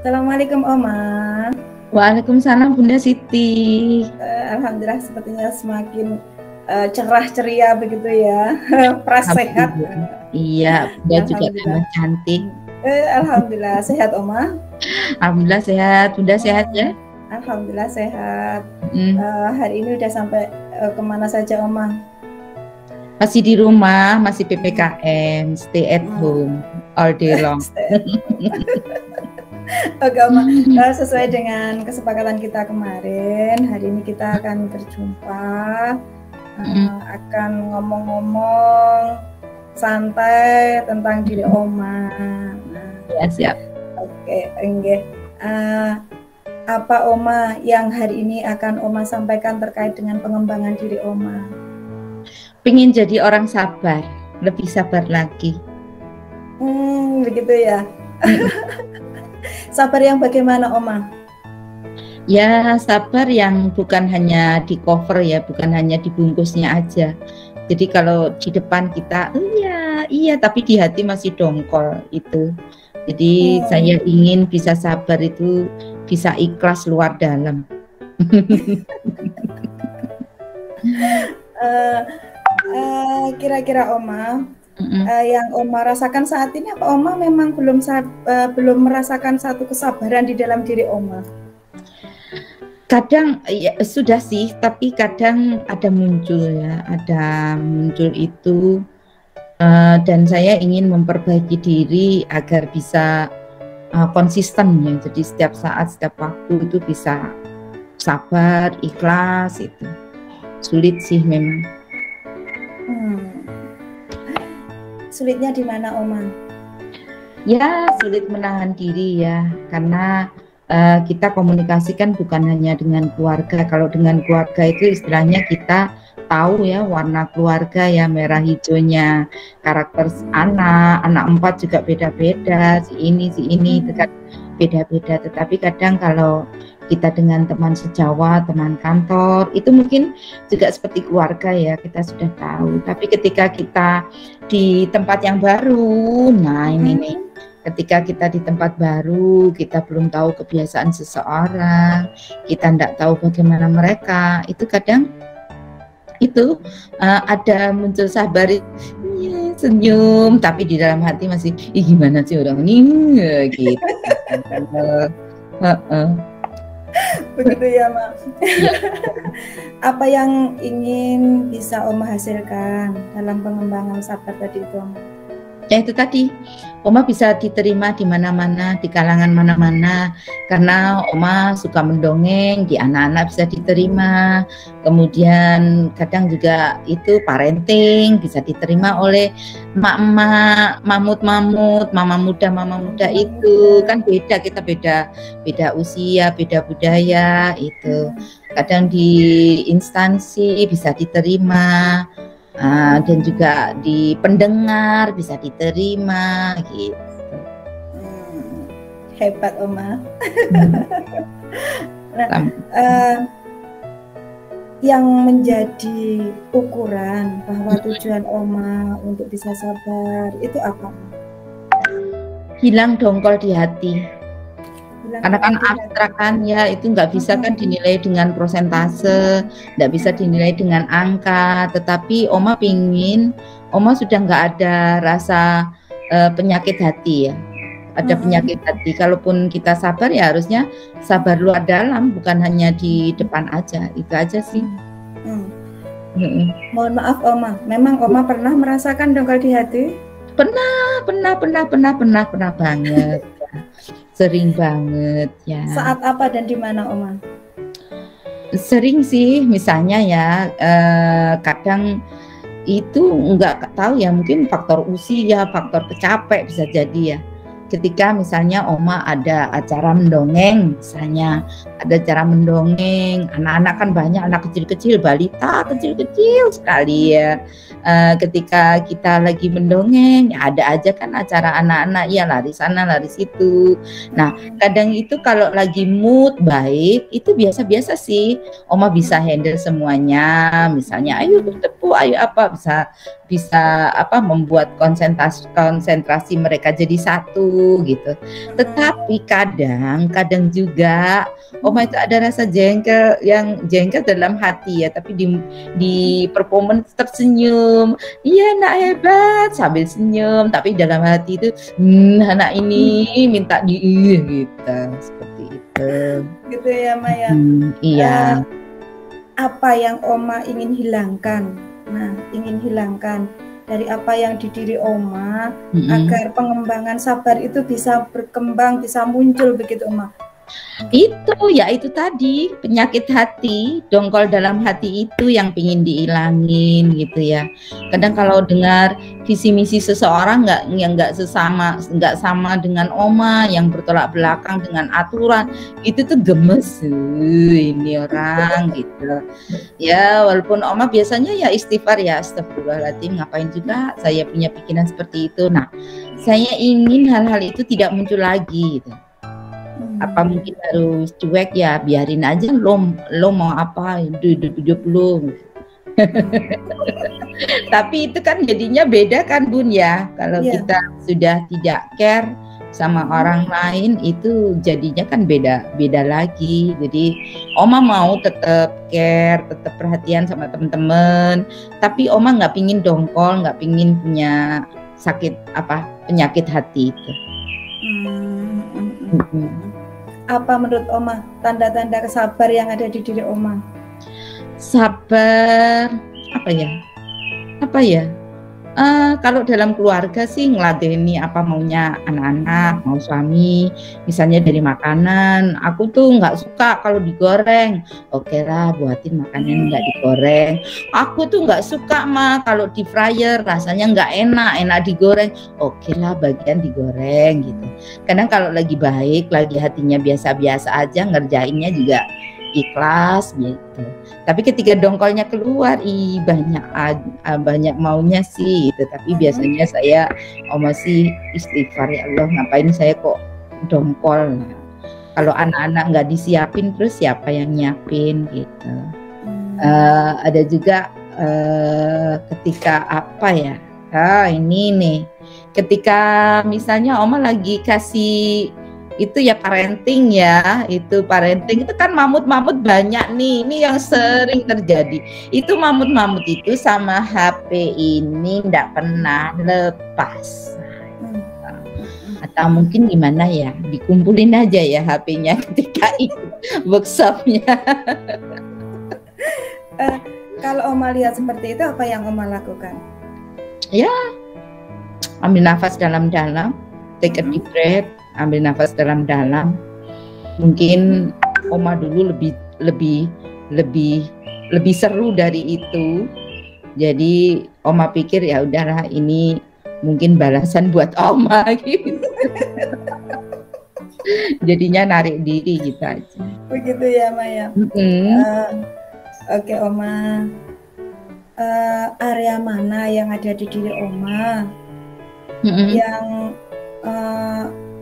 Assalamualaikum Oma. Waalaikumsalam Bunda Siti. Alhamdulillah sepertinya semakin cerah ceria begitu ya. Pras sehat. Iya, Bunda juga tambah cantik. Alhamdulillah sehat Oma. Alhamdulillah sehat. Bunda sehat ya? Alhamdulillah sehat. Hari ini udah sampai kemana saja Oma? Masih di rumah, masih PPKM, stay at home all day long. Oke Oma, sesuai dengan kesepakatan kita kemarin, hari ini kita akan berjumpa, akan ngomong-ngomong santai tentang diri Oma. Ya, siap. Oke, enggak. Apa Oma yang hari ini akan Oma sampaikan terkait dengan pengembangan diri Oma? Pengen jadi orang sabar, lebih sabar lagi. Begitu ya. Sabar yang bagaimana Oma? Ya, sabar yang bukan hanya di cover ya, bukan hanya dibungkusnya aja. Jadi kalau di depan kita, iya, tapi di hati masih dongkol itu. Jadi saya ingin bisa sabar itu, bisa ikhlas luar dalam. Kira-kira Oma, yang Oma rasakan saat ini, apa Oma memang belum merasakan satu kesabaran di dalam diri Oma? Kadang ya sudah sih, tapi kadang ada muncul itu, dan saya ingin memperbaiki diri agar bisa konsisten ya. Jadi setiap saat, setiap waktu itu bisa sabar, ikhlas itu. Sulit sih memang. Sulitnya di mana Oma? Ya, sulit menahan diri ya, karena kita komunikasikan bukan hanya dengan keluarga. Kalau dengan keluarga itu istilahnya kita tahu ya warna keluarga ya, merah hijaunya, karakter anak 4 juga beda-beda, si ini itu kan beda-beda. Tetapi kadang kalau kita dengan teman sejawat, teman kantor, itu mungkin juga seperti keluarga ya, kita sudah tahu. Tapi ketika kita di tempat yang baru, nah ini nih, ketika kita di tempat baru, kita belum tahu kebiasaan seseorang, kita tidak tahu bagaimana mereka, itu kadang itu ada muncul sabar, senyum, tapi di dalam hati masih, gimana sih orang ini, gitu. Begitu ya, Mak. Apa yang ingin bisa Oma hasilkan dalam pengembangan sabar tadi itu, Oma? Ya itu tadi, Oma bisa diterima di mana-mana, di kalangan mana-mana, karena Oma suka mendongeng, di anak-anak bisa diterima, kemudian kadang juga itu parenting, bisa diterima oleh emak-emak, mamut-mamut, mama muda itu, kan beda, kita beda usia, beda budaya, itu. Kadang di instansi bisa diterima, dan juga di pendengar bisa diterima gitu. Hebat Oma. Yang menjadi ukuran bahwa tujuan Oma untuk bisa sabar itu apa? Hilang dongkol di hati. Karena kan abstrak kan ya, itu nggak bisa kan dinilai dengan prosentase, nggak bisa dinilai dengan angka, tetapi Oma pingin, Oma sudah nggak ada rasa penyakit hati ya, ada penyakit hati. Kalaupun kita sabar ya harusnya sabar luar dalam, bukan hanya di depan aja, itu aja sih. Mohon maaf Oma, memang Oma pernah merasakan dongkol di hati? Pernah banget. Sering banget ya. Saat apa dan di mana Oma? Sering sih, misalnya ya kadang itu nggak tahu ya, mungkin faktor usia, faktor kecapek bisa jadi ya. Ketika misalnya Oma ada acara mendongeng, misalnya ada acara mendongeng, anak-anak kan banyak, anak kecil-kecil, balita kecil-kecil sekali ya. Ketika kita lagi mendongeng, ya ada aja kan acara anak-anak, ya lari sana lari situ. Nah kadang itu kalau lagi mood baik, itu biasa-biasa sih Oma bisa handle semuanya. Misalnya ayo bertepuk, ayo apa, bisa bisa apa membuat konsentrasi mereka jadi satu gitu. Tetapi kadang juga Oma itu ada rasa jengkel, yang jengkel dalam hati ya, tapi di performance tersenyum, iya nak hebat sambil senyum, tapi dalam hati itu anak ini minta gitu, seperti itu. Gitu ya Maya. Iya. Apa yang Oma ingin hilangkan? Nah, ingin hilangkan dari apa yang di diri Oma agar pengembangan sabar itu bisa berkembang, bisa muncul begitu Oma. Itu tadi penyakit hati, dongkol dalam hati itu yang pingin dihilangin gitu ya. Kadang kalau dengar visi misi seseorang nggak sama dengan Oma, yang bertolak belakang dengan aturan, itu tuh gemes ini orang gitu. Ya walaupun Oma biasanya ya istighfar ya, astagfirullahaladzim, ngapain juga saya punya pikiran seperti itu. Nah, saya ingin hal-hal itu tidak muncul lagi gitu. Apa mungkin harus cuek ya, biarin aja lo mau apa, hidup lo. Tapi itu kan jadinya beda kan Bun ya, kalau kita sudah tidak care sama orang lain itu jadinya kan beda lagi. Jadi Oma mau tetap care, tetap perhatian sama teman-teman, tapi Oma nggak pingin dongkol, nggak pingin punya penyakit hati itu. Apa menurut Oma tanda-tanda sabar yang ada di diri Oma? Sabar apa ya? Kalau dalam keluarga sih ngeladeni apa maunya anak-anak, mau suami, misalnya dari makanan, aku tuh nggak suka kalau digoreng, oke lah buatin makanan nggak digoreng. Aku tuh nggak suka kalau di fryer rasanya nggak enak digoreng, oke lah bagian digoreng gitu. Kadang kalau lagi baik, lagi hatinya biasa-biasa aja, ngerjainnya juga ikhlas gitu. Tapi ketika dongkolnya keluar, banyak maunya sih gitu. Tapi biasanya saya masih istighfar, ya Allah ngapain saya kok dongkol. Nah, kalau anak-anak nggak disiapin, terus siapa yang nyiapin gitu. Ada juga ketika ini nih, ketika misalnya Oma lagi kasih itu ya parenting itu kan mamut banyak nih, ini yang sering terjadi. Itu mamut itu sama HP ini nggak pernah lepas. Atau mungkin gimana ya, dikumpulin aja ya HP-nya ketika itu workshopnya. Kalau Oma lihat seperti itu, apa yang Oma lakukan? Ya, ambil nafas dalam-dalam, take a deep breath, ambil nafas dalam-dalam. Mungkin Oma dulu lebih seru dari itu. Jadi Oma pikir ya udahlah, ini mungkin balasan buat Oma gitu. Jadinya narik diri gitu aja. Begitu ya Maya. Oke Oma, area mana yang ada di diri Oma yang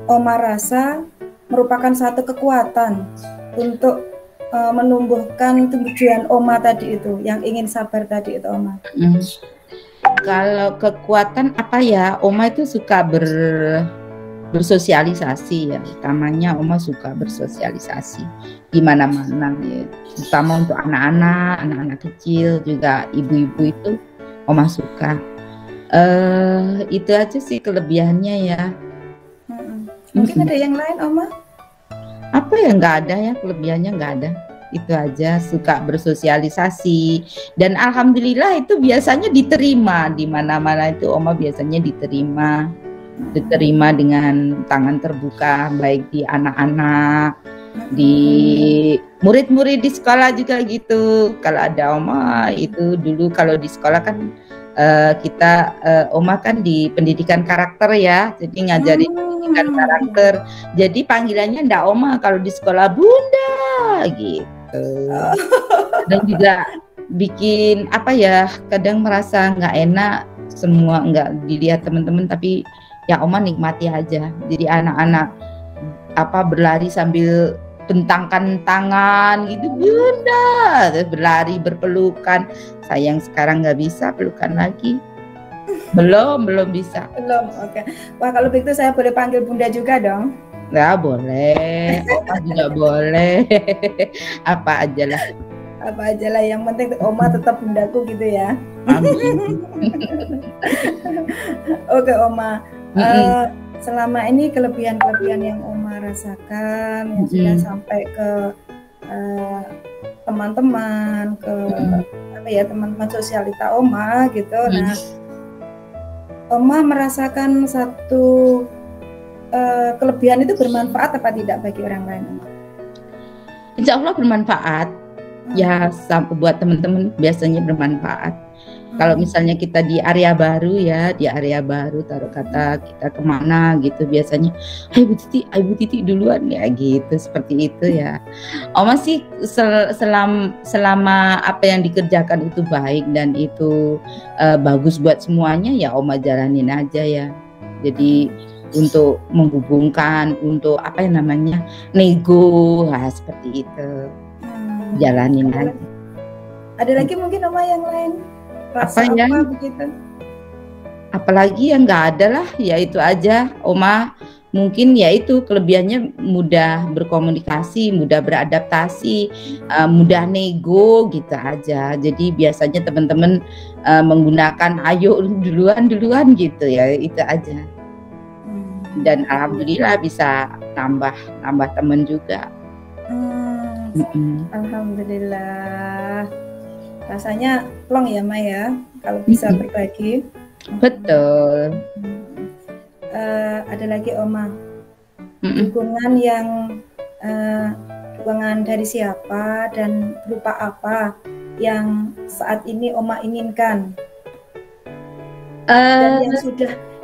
Oma rasa merupakan satu kekuatan untuk menumbuhkan tujuan Oma tadi itu, yang ingin sabar tadi itu Oma? Kalau kekuatan apa ya, Oma itu suka bersosialisasi ya, utamanya Oma suka bersosialisasi di mana-mana ya, terutama untuk anak-anak kecil, juga ibu-ibu itu Oma suka. Itu aja sih kelebihannya ya. Mungkin ada yang lain Oma? Apa ya, nggak ada ya, kelebihannya nggak ada. Itu aja, suka bersosialisasi, dan alhamdulillah itu biasanya diterima di mana-mana. Itu Oma biasanya diterima dengan tangan terbuka, baik di anak-anak, di murid-murid di sekolah juga gitu. Kalau ada Oma itu dulu, kalau di sekolah kan Oma kan di pendidikan karakter ya, jadi ngajarin pendidikan karakter. Jadi panggilannya ndak Oma, kalau di sekolah Bunda gitu. Dan juga bikin kadang merasa nggak enak, semua nggak dilihat teman-teman, tapi ya Oma nikmati aja. Jadi anak-anak berlari sambil bentangkan tangan gitu, Bunda, terus berlari berpelukan. Sayang sekarang nggak bisa pelukan lagi. Belum bisa. Belum, oke. Wah, kalau begitu saya boleh panggil Bunda juga dong? Nggak boleh, Oma juga boleh. Apa aja lah. Apa aja lah, yang penting Oma tetap bundaku gitu ya. Amin. Oke Oma, selama ini kelebihan-kelebihan yang Oma rasakan, yang sudah sampai ke teman-teman, ke apa ya, teman-teman sosialita Oma gitu. Nah, Oma merasakan satu kelebihan itu bermanfaat apa tidak bagi orang lain, Oma? Insya Allah bermanfaat. Ya, buat teman-teman biasanya bermanfaat. Kalau misalnya kita di area baru ya, di area baru taruh kata kita kemana gitu, biasanya Ibu Titi duluan ya gitu, seperti itu ya. Oma sih selama apa yang dikerjakan itu baik dan itu bagus buat semuanya ya, Oma jalanin aja ya. Jadi untuk menghubungkan, untuk apa yang namanya nego, seperti itu, jalanin aja. Ada lagi mungkin Oma yang lain? Rasa apa begitu? Apalagi yang nggak ada lah, ya itu aja. Oma mungkin ya itu kelebihannya mudah berkomunikasi, mudah beradaptasi, mudah nego gitu aja. Jadi biasanya teman-teman menggunakan ayo duluan gitu ya, itu aja. Dan alhamdulillah bisa nambah teman juga. Alhamdulillah. Rasanya plong ya Maya kalau bisa berbagi. Betul. Ada lagi Oma, dukungan dari siapa dan berupa apa yang saat ini Oma inginkan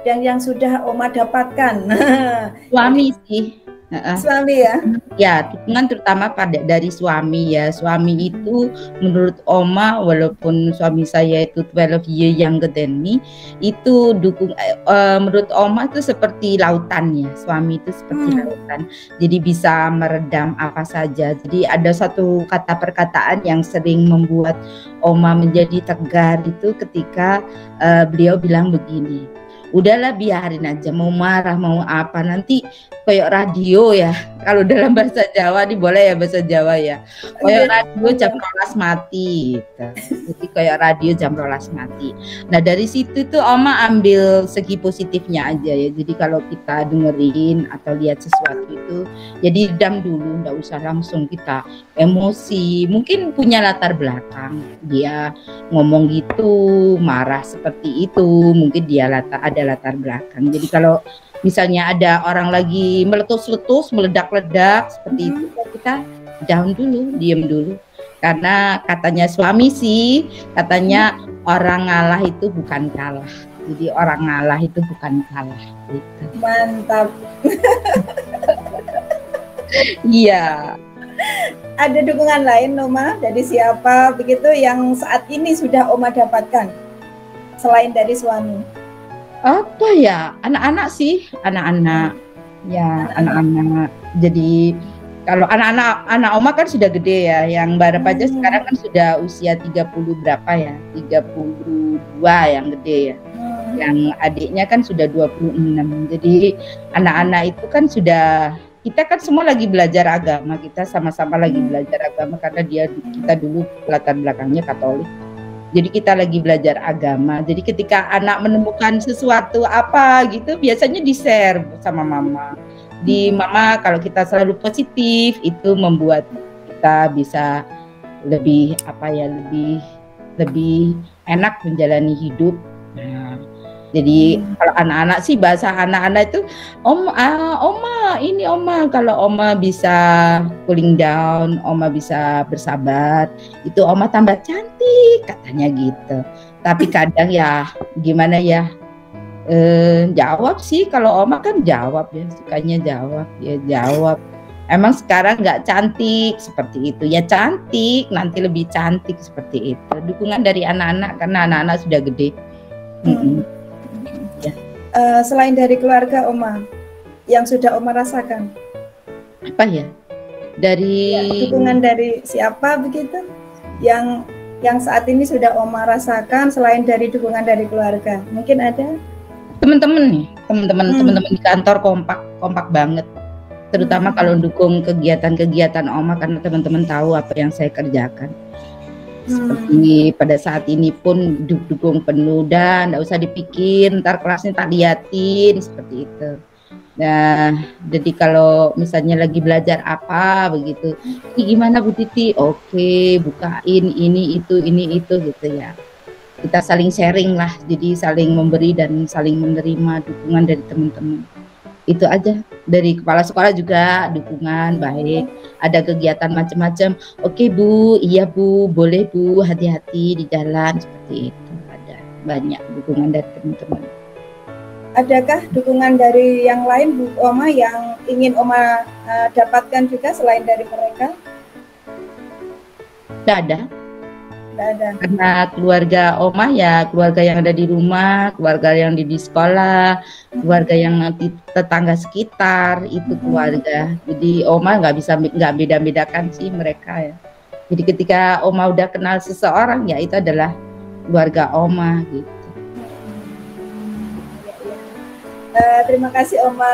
dan yang sudah Oma dapatkan? Suami sih. Suami ya? Ya, dukungan terutama dari suami ya. Suami itu menurut Oma, walaupun suami saya itu 12 years younger than me, itu menurut Oma itu seperti lautan ya. Suami itu seperti lautan. Jadi bisa meredam apa saja. Jadi ada satu kata perkataan yang sering membuat Oma menjadi tegar itu ketika beliau bilang begini, udahlah biarin aja, mau marah mau apa, nanti kayak radio ya, kalau dalam bahasa Jawa nih boleh ya bahasa Jawa ya, kayak radio jam 12 mati gitu. Jadi kayak radio jam 12 mati. Nah dari situ tuh Oma ambil segi positifnya aja ya. Jadi kalau kita dengerin atau lihat sesuatu itu, jadi redam dulu, nggak usah langsung kita emosi. Mungkin punya latar belakang, dia ngomong gitu, marah seperti itu, mungkin dia ada latar belakang. Jadi kalau misalnya ada orang lagi meletus-letus, meledak-ledak seperti itu, kita down dulu, diem dulu. Karena katanya suami sih, katanya orang ngalah itu bukan kalah. Jadi orang ngalah itu bukan kalah. Gitu. Mantap. Iya. Ada dukungan lain Oma dari siapa begitu yang saat ini sudah Oma dapatkan selain dari suami? Apa ya, anak-anak sih, anak-anak ya, anak-anak. Jadi kalau anak Oma kan sudah gede ya, yang Barep aja sekarang kan sudah usia 30 berapa ya, 32 yang gede ya, yang adiknya kan sudah 26. Jadi anak-anak itu kan sudah, kita kan semua lagi belajar agama, kita sama-sama lagi belajar agama karena kita dulu latar belakangnya Katolik. Jadi kita lagi belajar agama. Jadi ketika anak menemukan sesuatu apa gitu, biasanya di-share sama mama. Mama kalau kita selalu positif, itu membuat kita bisa lebih lebih enak menjalani hidup. Nah, jadi kalau anak-anak sih, bahasa anak-anak itu Oma ini Oma, kalau Oma bisa cooling down, Oma bisa bersabar, itu Oma tambah cantik katanya gitu. Tapi kadang ya gimana ya, jawab sih, kalau Oma kan jawab ya, sukanya jawab ya, jawab. Emang sekarang nggak cantik seperti itu ya, cantik nanti lebih cantik seperti itu. Dukungan dari anak-anak karena anak-anak sudah gede. Selain dari keluarga Oma, yang sudah Oma rasakan? Apa ya? Dari dukungan dari siapa begitu? Yang yang saat ini sudah Oma rasakan selain dari dukungan dari keluarga? Mungkin ada? Teman-teman nih, teman-teman di kantor kompak banget. Terutama kalau dukung kegiatan-kegiatan Oma, karena teman-teman tahu apa yang saya kerjakan. Seperti pada saat ini pun dukung penuh, dan nggak usah dipikir ntar kelasnya tak liatin, seperti itu. Nah, jadi kalau misalnya lagi belajar apa begitu, ini gimana Bu Titi? Oke, bukain ini itu gitu ya. Kita saling sharing lah, jadi saling memberi dan saling menerima dukungan dari teman-teman. Itu aja. Dari kepala sekolah juga dukungan baik, ada kegiatan macam-macam. Oke Bu, iya Bu, boleh Bu, hati-hati di jalan, seperti itu. Ada banyak dukungan dari teman-teman. Adakah dukungan dari yang lain Bu Oma yang ingin Oma dapatkan juga selain dari mereka? Tidak ada. Karena keluarga Oma ya keluarga yang ada di rumah, keluarga yang di sekolah, keluarga yang nanti tetangga sekitar, itu keluarga. Jadi Oma nggak beda-bedakan sih mereka ya. Jadi ketika Oma udah kenal seseorang ya itu adalah keluarga Oma gitu. Terima kasih Oma,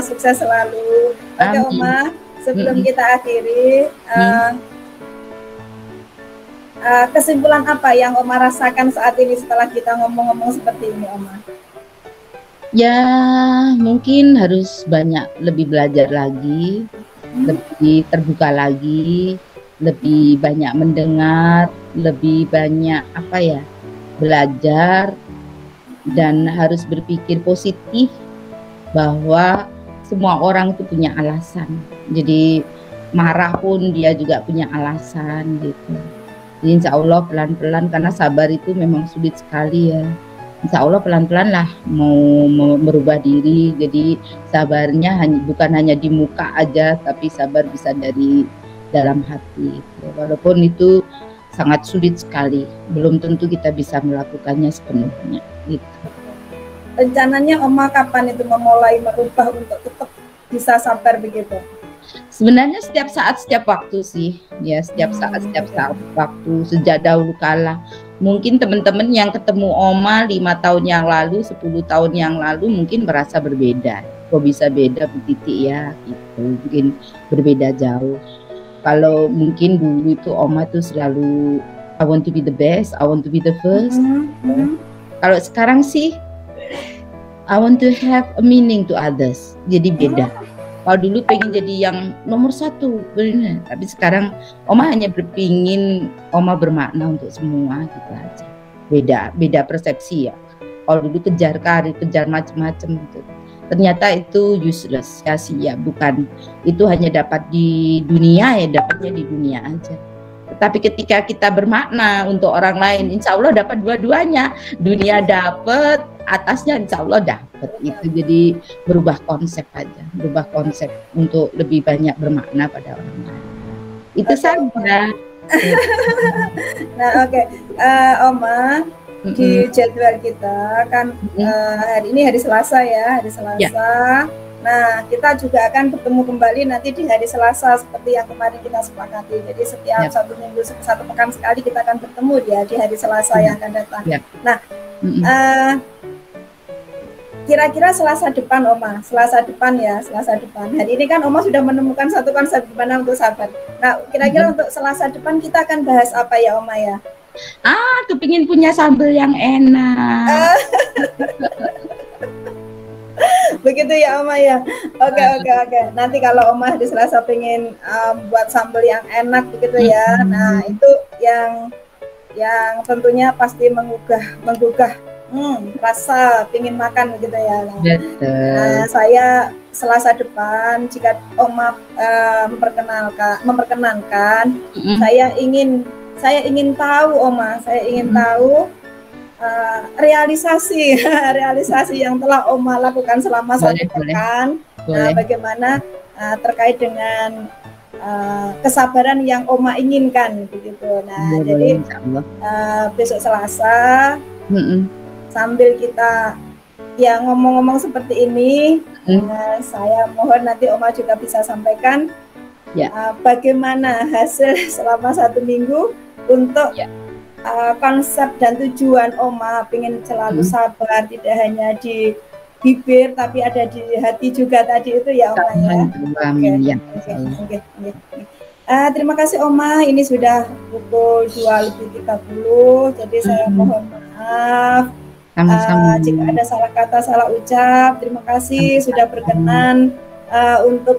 sukses selalu. Oke Oma, sebelum kita akhiri, kesimpulan apa yang Oma rasakan saat ini setelah kita ngomong-ngomong seperti ini Oma? Ya mungkin harus lebih belajar lagi, lebih terbuka lagi, lebih banyak mendengar, lebih banyak belajar, dan harus berpikir positif bahwa semua orang itu punya alasan. Jadi marah pun dia juga punya alasan gitu. Jadi insya Allah pelan-pelan, karena sabar itu memang sulit sekali ya. Insya Allah pelan-pelan lah mau merubah diri. Jadi sabarnya bukan hanya di muka aja, tapi sabar bisa dari dalam hati. Walaupun itu sangat sulit sekali, belum tentu kita bisa melakukannya sepenuhnya. Gitu. Rencananya Oma kapan itu memulai merubah untuk tetap bisa sabar begitu? Sebenarnya setiap saat, setiap waktu sih, ya setiap saat waktu, sejak dahulu kala. Mungkin teman-teman yang ketemu Oma 5 tahun yang lalu, 10 tahun yang lalu mungkin merasa berbeda. Kok bisa beda Bu Titi ya, gitu. Mungkin berbeda jauh. Kalau mungkin dulu itu Oma tuh selalu I want to be the best, I want to be the first. Kalau sekarang sih I want to have a meaning to others. Jadi beda. Kalau dulu pengen jadi yang nomor 1, benar. Tapi sekarang Oma hanya berpingin Oma bermakna untuk semua gitu aja. Beda persepsi ya. Kalau dulu kejar karir, kejar macam-macam gitu. Ternyata itu useless, sia-sia, bukan. Itu hanya dapat di dunia ya, dapatnya di dunia aja. Tetapi ketika kita bermakna untuk orang lain, insya Allah dapat dua-duanya. Dunia dapat, atasnya insya Allah dapat. Itu jadi berubah konsep aja, berubah konsep untuk lebih banyak bermakna pada orang lain. Itu saja. Nah oke, Oma, di jadwal kita kan hari ini hari Selasa ya, hari Selasa. Ya. Nah, kita juga akan bertemu kembali nanti di hari Selasa seperti yang kemarin kita sepakati. Jadi setiap 1 minggu, 1 pekan sekali kita akan bertemu di hari Selasa yang akan datang. Nah, kira-kira Selasa depan Oma, Selasa depan ya, Selasa depan. Hari ini kan Oma sudah menemukan satu konsep gimana untuk sabar. Nah, kira-kira untuk Selasa depan kita akan bahas apa ya Oma ya? Kepingin punya sambal yang enak. Begitu ya Oma ya. Oke. Nanti kalau Oma di Selasa pengen buat sambal yang enak begitu ya. Nah, itu yang tentunya pasti menggugah rasa pingin makan begitu ya. Nah, saya Selasa depan jika Oma memperkenankan, saya ingin tahu Oma, tahu realisasi yang telah Oma lakukan selama 1 pekan. Nah, bagaimana terkait dengan kesabaran yang Oma inginkan begitu. Nah, jadi besok Selasa sambil kita ya ngomong-ngomong seperti ini, saya mohon nanti Oma juga bisa sampaikan bagaimana hasil selama 1 minggu untuk konsep dan tujuan Oma pengen selalu sabar, tidak hanya di bibir tapi ada di hati juga tadi itu ya Oma ya. Amin ya. Terima kasih Oma, ini sudah pukul 2:30, jadi saya mohon maaf jika ada salah kata, salah ucap. Terima kasih sudah berkenan untuk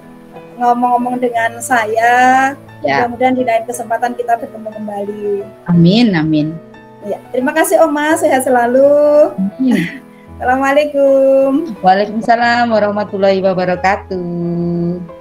ngomong-ngomong dengan saya. Mudah-mudahan di lain kesempatan kita bertemu kembali. Amin, amin. Ya, terima kasih Oma, sehat selalu. Assalamualaikum. Waalaikumsalam warahmatullahi wabarakatuh.